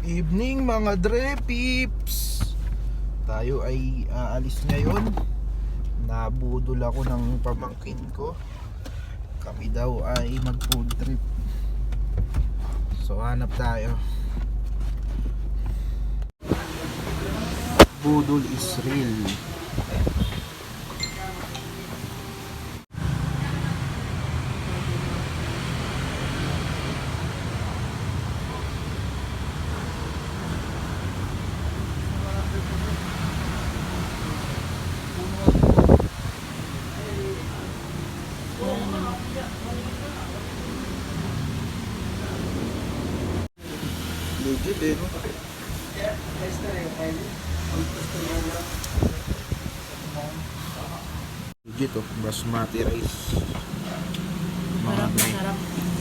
Evening mga Dre Pips. Tayo ay aalis ngayon. Nabudol ako ng pamangkin ko. Kami daw ay mag food trip. So hanap tayo. Budol is real. Legit eh, no? Legit oh, basmati rice. Mga Sarap, sarap.